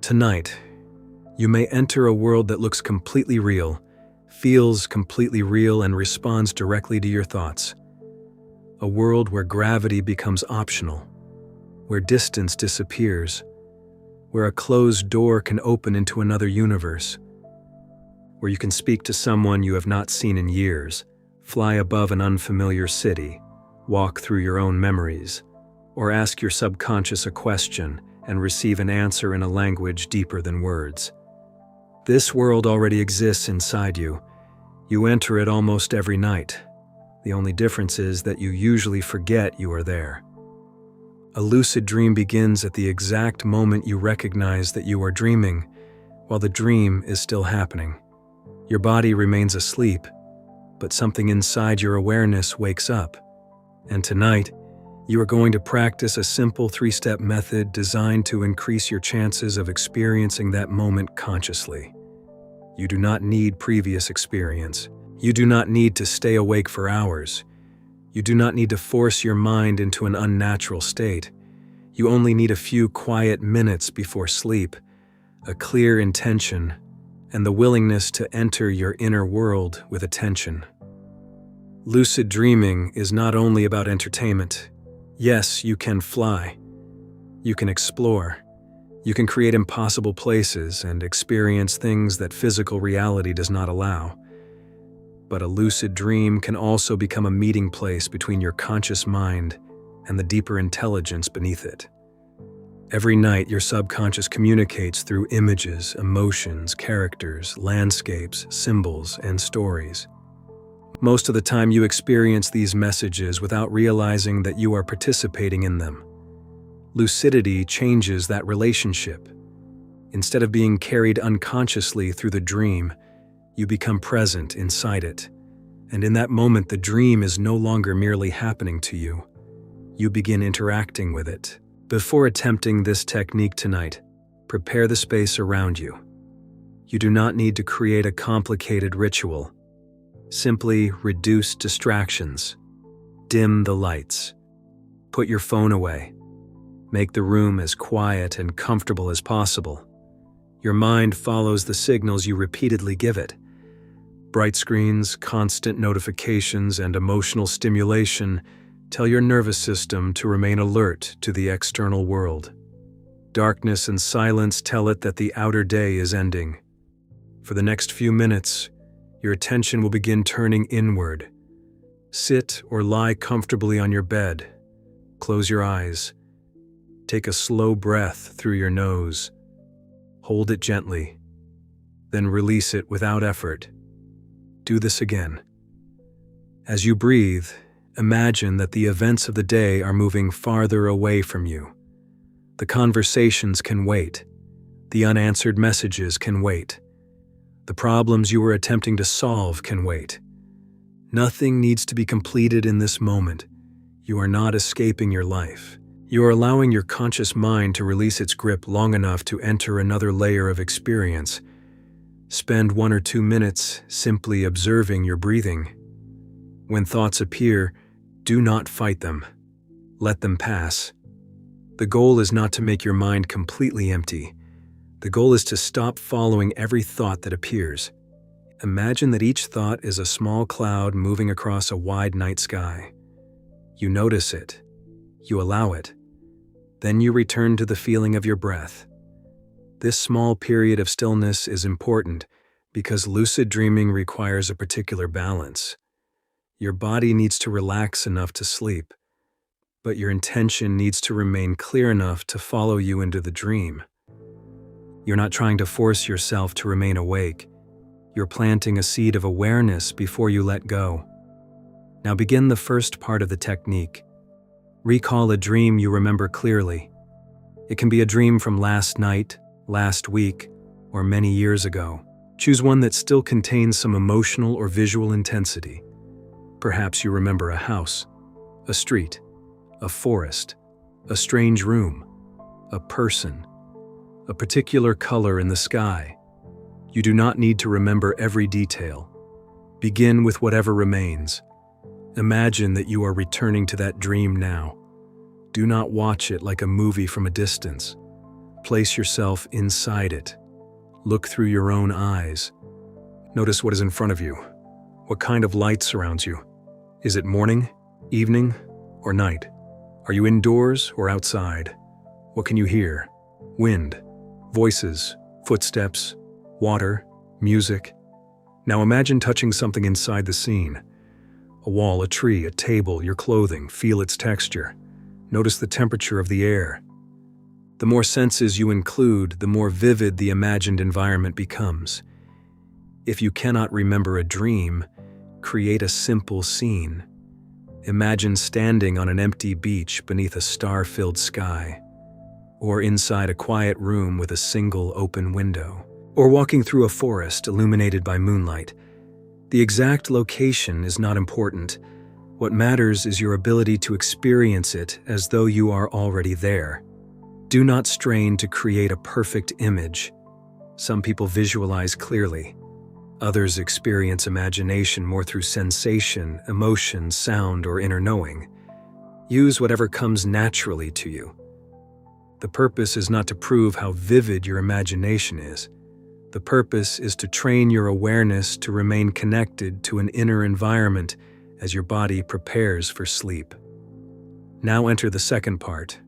Tonight, you may enter a world that looks completely real, feels completely real, and responds directly to your thoughts. A world where gravity becomes optional, where distance disappears, where a closed door can open into another universe, where you can speak to someone you have not seen in years, fly above an unfamiliar city, walk through your own memories, or ask your subconscious a question and receive an answer in a language deeper than words. This world already exists inside you. You enter it almost every night. The only difference is that you usually forget you are there. A lucid dream begins at the exact moment you recognize that you are dreaming, while the dream is still happening. Your body remains asleep, but something inside your awareness wakes up. And tonight, you are going to practice a simple 3-step method designed to increase your chances of experiencing that moment consciously. You do not need previous experience. You do not need to stay awake for hours. You do not need to force your mind into an unnatural state. You only need a few quiet minutes before sleep, a clear intention, and the willingness to enter your inner world with attention. Lucid dreaming is not only about entertainment. Yes, you can fly. You can explore. You can create impossible places and experience things that physical reality does not allow. But a lucid dream can also become a meeting place between your conscious mind and the deeper intelligence beneath it. Every night, your subconscious communicates through images, emotions, characters, landscapes, symbols, and stories. Most of the time, you experience these messages without realizing that you are participating in them. Lucidity changes that relationship. Instead of being carried unconsciously through the dream, you become present inside it. And in that moment, the dream is no longer merely happening to you. You begin interacting with it. Before attempting this technique tonight, prepare the space around you. You do not need to create a complicated ritual. Simply reduce distractions. Dim the lights. Put your phone away. Make the room as quiet and comfortable as possible. Your mind follows the signals you repeatedly give it. Bright screens, constant notifications, and emotional stimulation tell your nervous system to remain alert to the external world. Darkness and silence tell it that the outer day is ending. For the next few minutes, your attention will begin turning inward. Sit or lie comfortably on your bed. Close your eyes. Take a slow breath through your nose. Hold it gently. Then release it without effort. Do this again. As you breathe, imagine that the events of the day are moving farther away from you. The conversations can wait. The unanswered messages can wait. The problems you were attempting to solve can wait. Nothing needs to be completed in this moment. You are not escaping your life. You are allowing your conscious mind to release its grip long enough to enter another layer of experience. Spend 1 or 2 minutes simply observing your breathing. When thoughts appear, do not fight them. Let them pass. The goal is not to make your mind completely empty. The goal is to stop following every thought that appears. Imagine that each thought is a small cloud moving across a wide night sky. You notice it. You allow it. Then you return to the feeling of your breath. This small period of stillness is important because lucid dreaming requires a particular balance. Your body needs to relax enough to sleep, but your intention needs to remain clear enough to follow you into the dream. You're not trying to force yourself to remain awake. You're planting a seed of awareness before you let go. Now begin the first part of the technique. Recall a dream you remember clearly. It can be a dream from last night, last week, or many years ago. Choose one that still contains some emotional or visual intensity. Perhaps you remember a house, a street, a forest, a strange room, a person, a particular color in the sky. You do not need to remember every detail. Begin with whatever remains. Imagine that you are returning to that dream now. Do not watch it like a movie from a distance. Place yourself inside it. Look through your own eyes. Notice what is in front of you. What kind of light surrounds you? Is it morning, evening, or night? Are you indoors or outside? What can you hear? Wind, voices, footsteps, water, music. Now imagine touching something inside the scene. A wall, a tree, a table, your clothing. Feel its texture. Notice the temperature of the air. The more senses you include, the more vivid the imagined environment becomes. If you cannot remember a dream, create a simple scene. Imagine standing on an empty beach beneath a star-filled sky, or inside a quiet room with a single open window, or walking through a forest illuminated by moonlight. The exact location is not important. What matters is your ability to experience it as though you are already there. Do not strain to create a perfect image. Some people visualize clearly. Others experience imagination more through sensation, emotion, sound, or inner knowing. Use whatever comes naturally to you. The purpose is not to prove how vivid your imagination is. The purpose is to train your awareness to remain connected to an inner environment as your body prepares for sleep. Now enter the second part.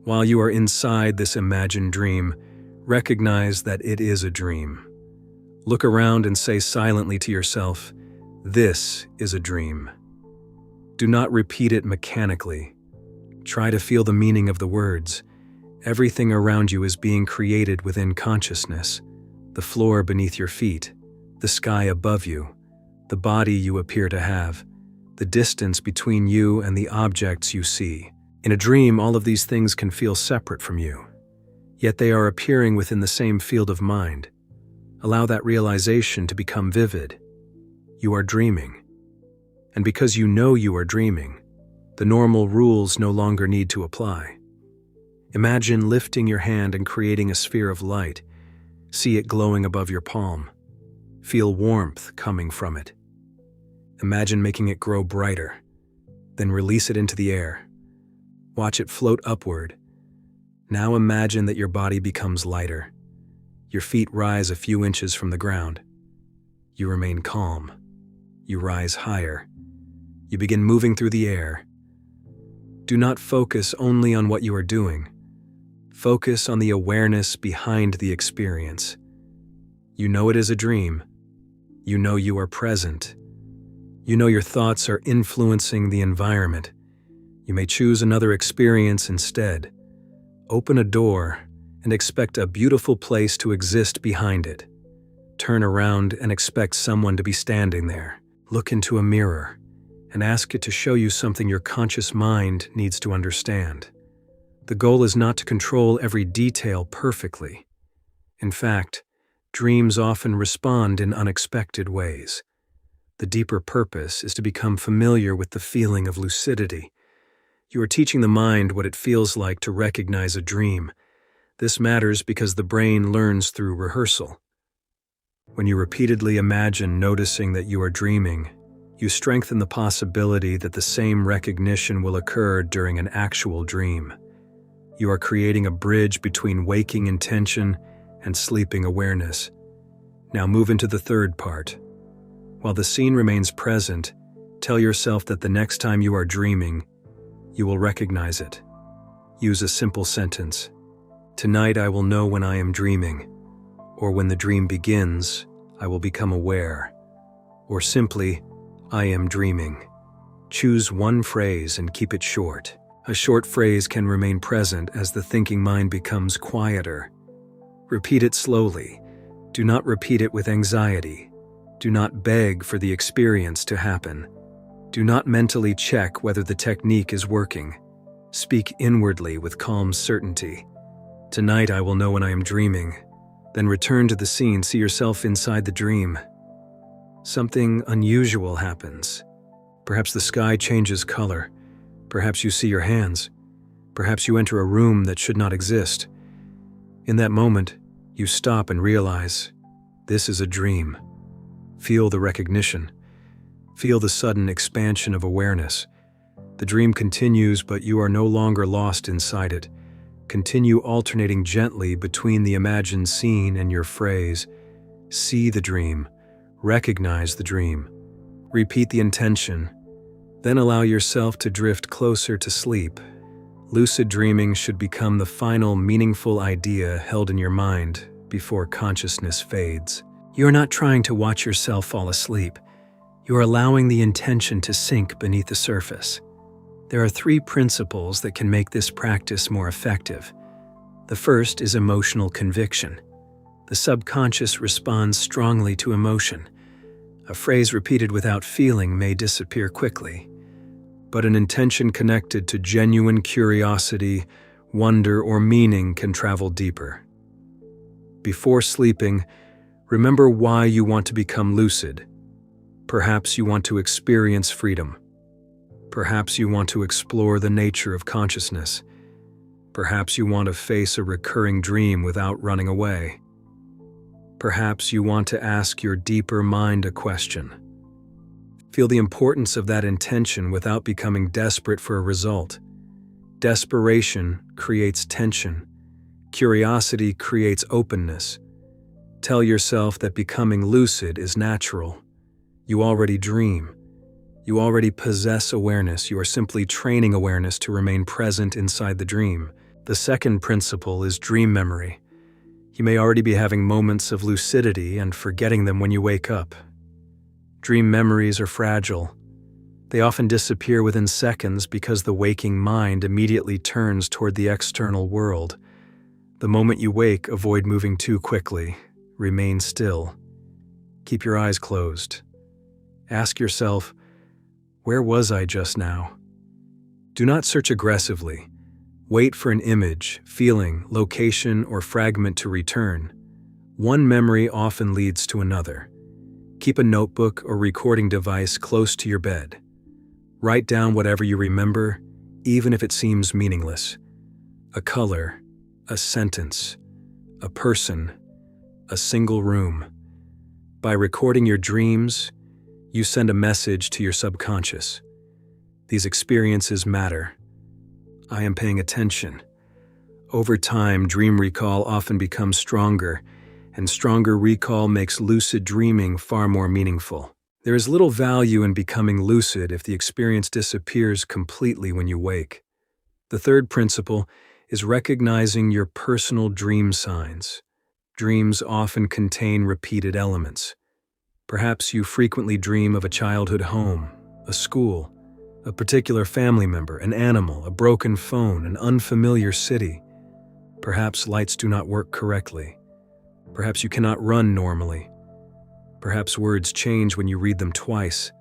While you are inside this imagined dream, recognize that it is a dream. Look around and say silently to yourself, "This is a dream." Do not repeat it mechanically. Try to feel the meaning of the words. Everything around you is being created within consciousness. The floor beneath your feet, the sky above you, the body you appear to have, the distance between you and the objects you see. In a dream, all of these things can feel separate from you, yet they are appearing within the same field of mind. Allow that realization to become vivid. You are dreaming. And because you know you are dreaming, the normal rules no longer need to apply. Imagine lifting your hand and creating a sphere of light. See it glowing above your palm. Feel warmth coming from it. Imagine making it grow brighter. Then release it into the air. Watch it float upward. Now imagine that your body becomes lighter. Your feet rise a few inches from the ground. You remain calm. You rise higher. You begin moving through the air. Do not focus only on what you are doing. Focus on the awareness behind the experience. You know it is a dream. You know you are present. You know your thoughts are influencing the environment. You may choose another experience instead. Open a door and expect a beautiful place to exist behind it. Turn around and expect someone to be standing there. Look into a mirror and ask it to show you something your conscious mind needs to understand. The goal is not to control every detail perfectly. In fact, dreams often respond in unexpected ways. The deeper purpose is to become familiar with the feeling of lucidity. You are teaching the mind what it feels like to recognize a dream. This matters because the brain learns through rehearsal. When you repeatedly imagine noticing that you are dreaming, you strengthen the possibility that the same recognition will occur during an actual dream. You are creating a bridge between waking intention and sleeping awareness. Now move into the third part. While the scene remains present, tell yourself that the next time you are dreaming, you will recognize it. Use a simple sentence. Tonight I will know when I am dreaming, or when the dream begins, I will become aware, or simply, I am dreaming. Choose one phrase and keep it short. A short phrase can remain present as the thinking mind becomes quieter. Repeat it slowly. Do not repeat it with anxiety. Do not beg for the experience to happen. Do not mentally check whether the technique is working. Speak inwardly with calm certainty. Tonight I will know when I am dreaming. Then return to the scene, see yourself inside the dream. Something unusual happens. Perhaps the sky changes color. Perhaps you see your hands. Perhaps you enter a room that should not exist. In that moment, you stop and realize, this is a dream. Feel the recognition. Feel the sudden expansion of awareness. The dream continues, but you are no longer lost inside it. Continue alternating gently between the imagined scene and your phrase. See the dream. Recognize the dream. Repeat the intention. Then allow yourself to drift closer to sleep. Lucid dreaming should become the final meaningful idea held in your mind before consciousness fades. You are not trying to watch yourself fall asleep. You are allowing the intention to sink beneath the surface. There are 3 principles that can make this practice more effective. The first is emotional conviction. The subconscious responds strongly to emotion. A phrase repeated without feeling may disappear quickly, but an intention connected to genuine curiosity, wonder, or meaning can travel deeper. Before sleeping, remember why you want to become lucid. Perhaps you want to experience freedom. Perhaps you want to explore the nature of consciousness. Perhaps you want to face a recurring dream without running away. Perhaps you want to ask your deeper mind a question. Feel the importance of that intention without becoming desperate for a result. Desperation creates tension. Curiosity creates openness. Tell yourself that becoming lucid is natural. You already dream. You already possess awareness. You are simply training awareness to remain present inside the dream. The second principle is dream memory. You may already be having moments of lucidity and forgetting them when you wake up. Dream memories are fragile. They often disappear within seconds because the waking mind immediately turns toward the external world. The moment you wake, avoid moving too quickly. Remain still. Keep your eyes closed. Ask yourself, where was I just now? Do not search aggressively. Wait for an image, feeling, location, or fragment to return. One memory often leads to another. Keep a notebook or recording device close to your bed. Write down whatever you remember, even if it seems meaningless. A color, a sentence, a person, a single room. By recording your dreams, you send a message to your subconscious. These experiences matter. I am paying attention. Over time, dream recall often becomes stronger, and stronger recall makes lucid dreaming far more meaningful. There is little value in becoming lucid if the experience disappears completely when you wake. The third principle is recognizing your personal dream signs. Dreams often contain repeated elements. Perhaps you frequently dream of a childhood home, a school, a particular family member, an animal, a broken phone, an unfamiliar city. Perhaps lights do not work correctly. Perhaps you cannot run normally. Perhaps words change when you read them twice.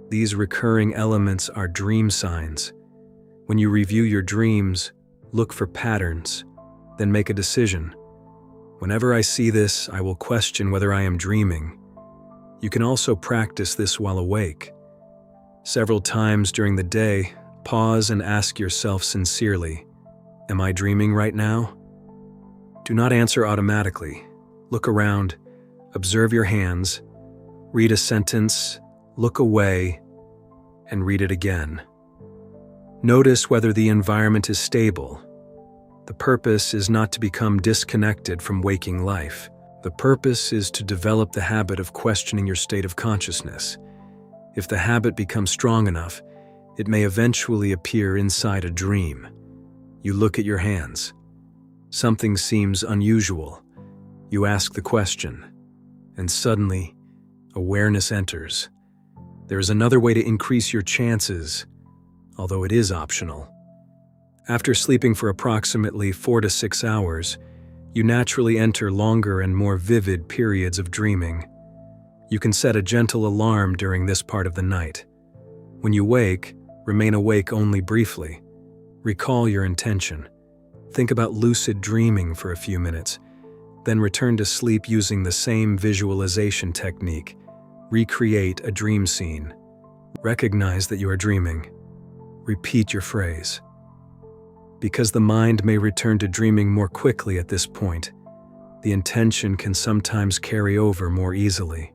These recurring elements are dream signs. When you review your dreams, look for patterns, then make a decision. Whenever I see this, I will question whether I am dreaming. You can also practice this while awake. Several times during the day, pause and ask yourself sincerely, am I dreaming right now? Do not answer automatically. Look around, observe your hands, read a sentence, look away, and read it again. Notice whether the environment is stable. The purpose is not to become disconnected from waking life. The purpose is to develop the habit of questioning your state of consciousness. If the habit becomes strong enough, it may eventually appear inside a dream. You look at your hands. Something seems unusual. You ask the question, and suddenly, awareness enters. There is another way to increase your chances, although it is optional. After sleeping for approximately 4 to 6 hours, you naturally enter longer and more vivid periods of dreaming. You can set a gentle alarm during this part of the night. When you wake, remain awake only briefly. Recall your intention. Think about lucid dreaming for a few minutes, then return to sleep using the same visualization technique. Recreate a dream scene. Recognize that you are dreaming. Repeat your phrase. Because the mind may return to dreaming more quickly at this point, the intention can sometimes carry over more easily.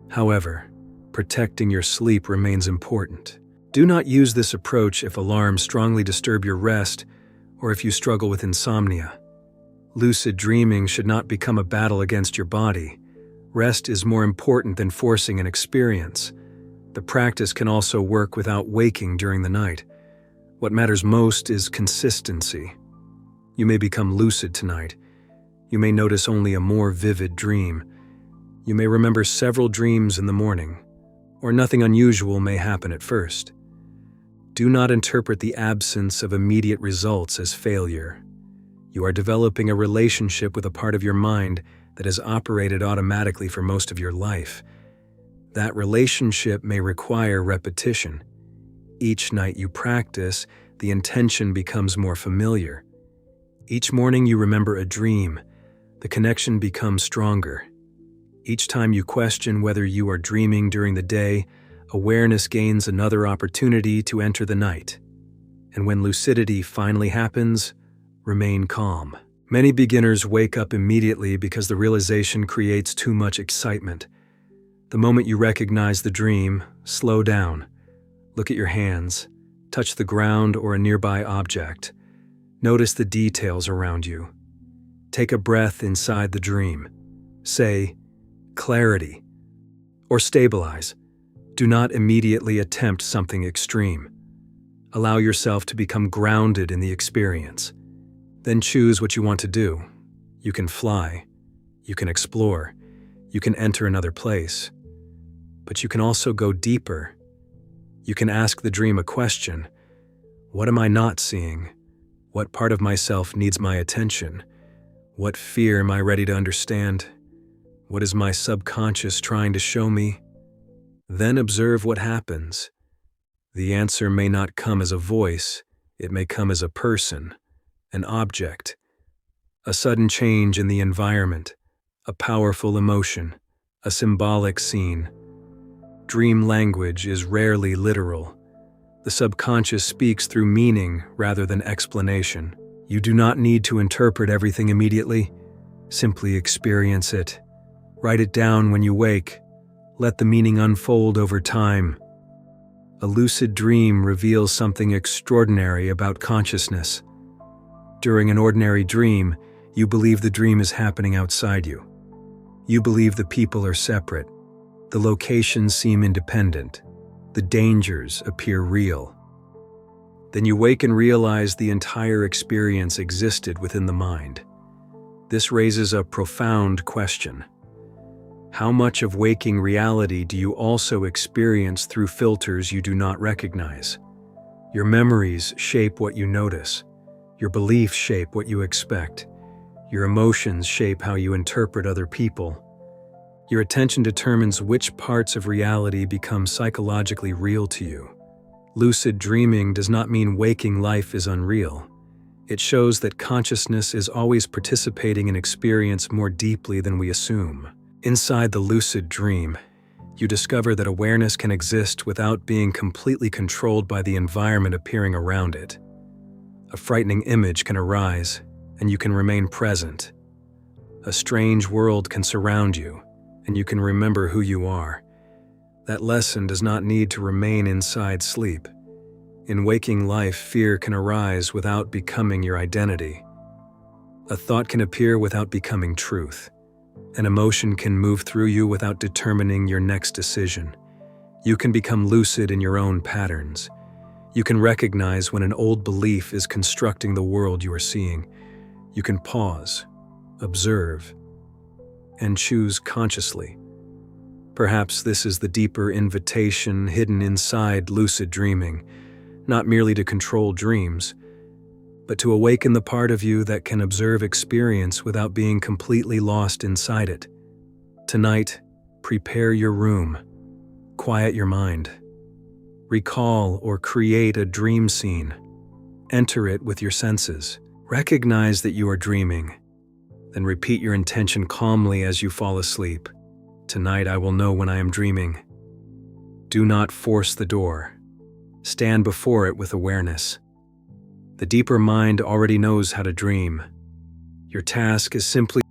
However, protecting your sleep remains important. Do not use this approach if alarms strongly disturb your rest or if you struggle with insomnia. Lucid dreaming should not become a battle against your body. Rest is more important than forcing an experience. The practice can also work without waking during the night. What matters most is consistency. You may become lucid tonight. You may notice only a more vivid dream. You may remember several dreams in the morning, or nothing unusual may happen at first. Do not interpret the absence of immediate results as failure. You are developing a relationship with a part of your mind that has operated automatically for most of your life. That relationship may require repetition. Each night you practice, the intention becomes more familiar. Each morning you remember a dream, the connection becomes stronger. Each time you question whether you are dreaming during the day, awareness gains another opportunity to enter the night. And when lucidity finally happens, remain calm. Many beginners wake up immediately because the realization creates too much excitement. The moment you recognize the dream, slow down. Look at your hands, touch the ground or a nearby object. Notice the details around you. Take a breath inside the dream. Say, clarity, or stabilize. Do not immediately attempt something extreme. Allow yourself to become grounded in the experience. Then choose what you want to do. You can fly, you can explore, you can enter another place. But you can also go deeper. You can ask the dream a question. What am I not seeing? What part of myself needs my attention? What fear am I ready to understand? What is my subconscious trying to show me? Then observe what happens. The answer may not come as a voice, it may come as a person, an object, a sudden change in the environment, a powerful emotion, a symbolic scene. Dream language is rarely literal. The subconscious speaks through meaning rather than explanation. You do not need to interpret everything immediately. Simply experience it. Write it down when you wake. Let the meaning unfold over time. A lucid dream reveals something extraordinary about consciousness. During an ordinary dream, you believe the dream is happening outside you. You believe the people are separate. The locations seem independent. The dangers appear real. Then you wake and realize the entire experience existed within the mind. This raises a profound question. How much of waking reality do you also experience through filters you do not recognize? Your memories shape what you notice. Your beliefs shape what you expect. Your emotions shape how you interpret other people. Your attention determines which parts of reality become psychologically real to you. Lucid dreaming does not mean waking life is unreal. It shows that consciousness is always participating in experience more deeply than we assume. Inside the lucid dream, you discover that awareness can exist without being completely controlled by the environment appearing around it. A frightening image can arise, and you can remain present. A strange world can surround you, and you can remember who you are. That lesson does not need to remain inside sleep. In waking life, fear can arise without becoming your identity. A thought can appear without becoming truth. An emotion can move through you without determining your next decision. You can become lucid in your own patterns. You can recognize when an old belief is constructing the world you are seeing. You can pause, observe, and choose consciously. Perhaps this is the deeper invitation hidden inside lucid dreaming, not merely to control dreams, but to awaken the part of you that can observe experience without being completely lost inside it. Tonight, prepare your room, quiet your mind. Recall or create a dream scene. Enter it with your senses. Recognize that you are dreaming. Then repeat your intention calmly as you fall asleep. Tonight I will know when I am dreaming. Do not force the door. Stand before it with awareness. The deeper mind already knows how to dream. Your task is simply